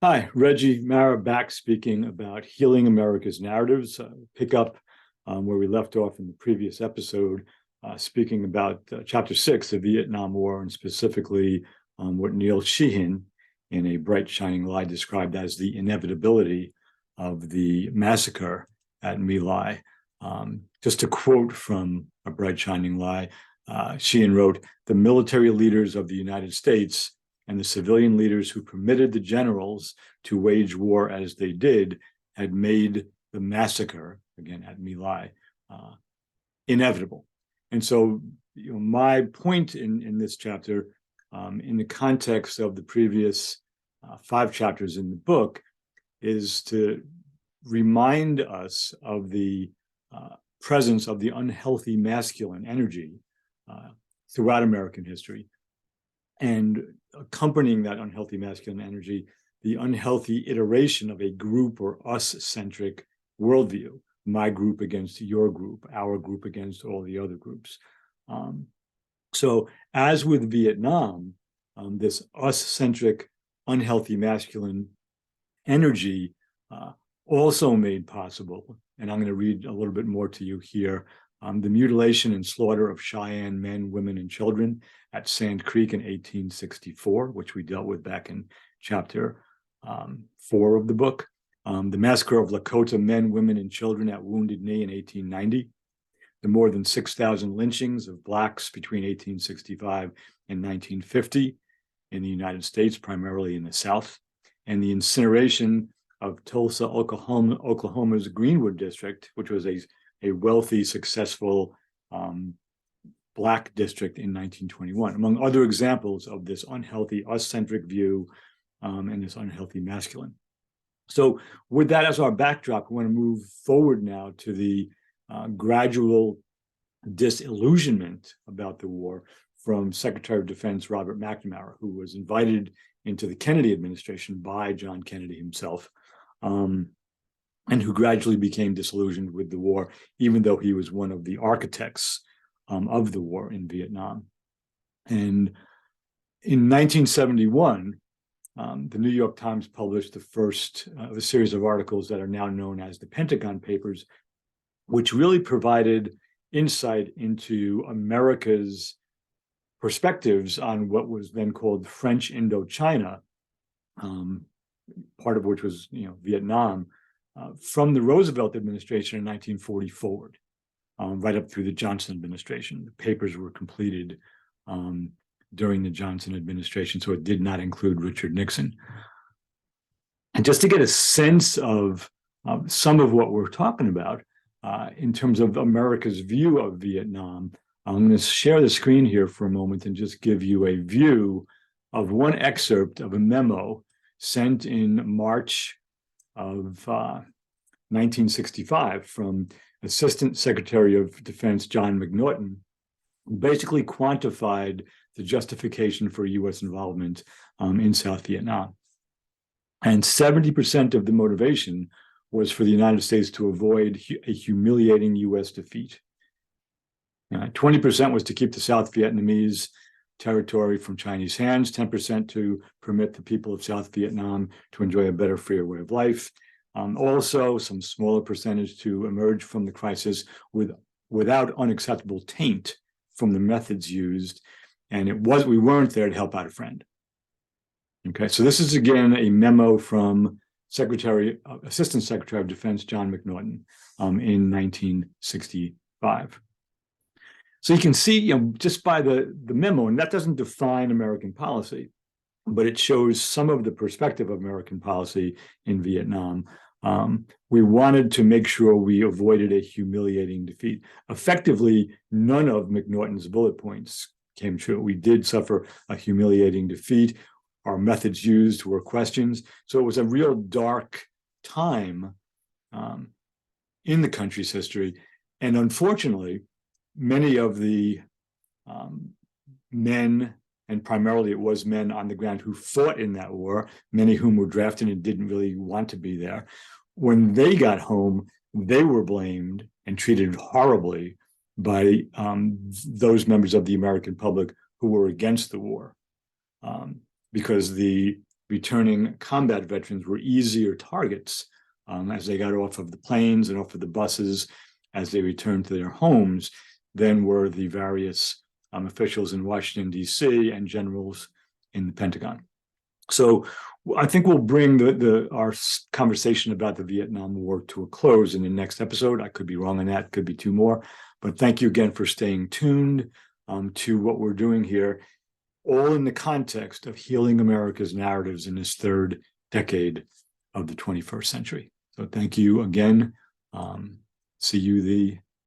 Hi, Reggie Mara back speaking about healing America's narratives. Pick up where we left off in the previous episode, speaking about Chapter 6 of the Vietnam War, and specifically what Neil Sheehan, in A Bright Shining Lie, described as the inevitability of the massacre at My Lai. Just a quote from A Bright Shining Lie, Sheehan wrote, "The military leaders of the United States and the civilian leaders who permitted the generals to wage war as they did had made the massacre," again at My Lai, inevitable. And so, my point in this chapter, in the context of the previous 5 chapters in the book, is to remind us of the presence of the unhealthy masculine energy throughout American history, and accompanying that unhealthy masculine energy, the unhealthy iteration of a group or us-centric worldview, my group against your group, our group against all the other groups. So as with Vietnam, this us-centric, unhealthy masculine energy also made possible, and I'm going to read a little bit more to you here, the mutilation and slaughter of Cheyenne men, women, and children at Sand Creek in 1864, which we dealt with back in chapter 4 of the book. The massacre of Lakota men, women, and children at Wounded Knee in 1890. The more than 6,000 lynchings of Blacks between 1865 and 1950 in the United States, primarily in the South. And the incineration of Tulsa, Oklahoma's Greenwood District, which was a wealthy, successful Black district in 1921, among other examples of this unhealthy us-centric view and this unhealthy masculine. So with that as our backdrop, we want to move forward now to the gradual disillusionment about the war from Secretary of Defense Robert McNamara, who was invited into the Kennedy administration by John Kennedy himself, and who gradually became disillusioned with the war, even though he was one of the architects of the war in Vietnam. And in 1971, the New York Times published the first of a series of articles that are now known as the Pentagon Papers, which really provided insight into America's perspectives on what was then called French Indochina, part of which was Vietnam, from the Roosevelt administration in 1940 forward, right up through the Johnson administration. The papers were completed during the Johnson administration, so it did not include Richard Nixon. And just to get a sense of some of what we're talking about in terms of America's view of Vietnam, I'm going to share the screen here for a moment and just give you a view of one excerpt of a memo sent in March of 1965 from Assistant Secretary of Defense John McNaughton, who basically quantified the justification for U.S. involvement in South Vietnam. And 70% of the motivation was for the United States to avoid a humiliating U.S. defeat. 20% was to keep the South Vietnamese territory from Chinese hands, 10% to permit the people of South Vietnam to enjoy a better, freer way of life. Also, some smaller percentage to emerge from the crisis without unacceptable taint from the methods used. And we weren't there to help out a friend. Okay, so this is again a memo from Assistant Secretary of Defense John McNaughton in 1965. So you can see, just by the memo, and that doesn't define American policy, but it shows some of the perspective of American policy in Vietnam. We wanted to make sure we avoided a humiliating defeat. Effectively, none of McNaughton's bullet points came true. We did suffer a humiliating defeat. Our methods used were questions. So it was a real dark time in the country's history. And unfortunately, many of the men, and primarily it was men on the ground who fought in that war, many whom were drafted and didn't really want to be there, when they got home, they were blamed and treated horribly by those members of the American public who were against the war, because the returning combat veterans were easier targets as they got off of the planes and off of the buses as they returned to their homes than were the various officials in Washington, D.C. and generals in the Pentagon. So I think we'll bring our conversation about the Vietnam War to a close in the next episode. I could be wrong on that, could be two more. But thank you again for staying tuned to what we're doing here, all in the context of healing America's narratives in this third decade of the 21st century. So thank you again. See you the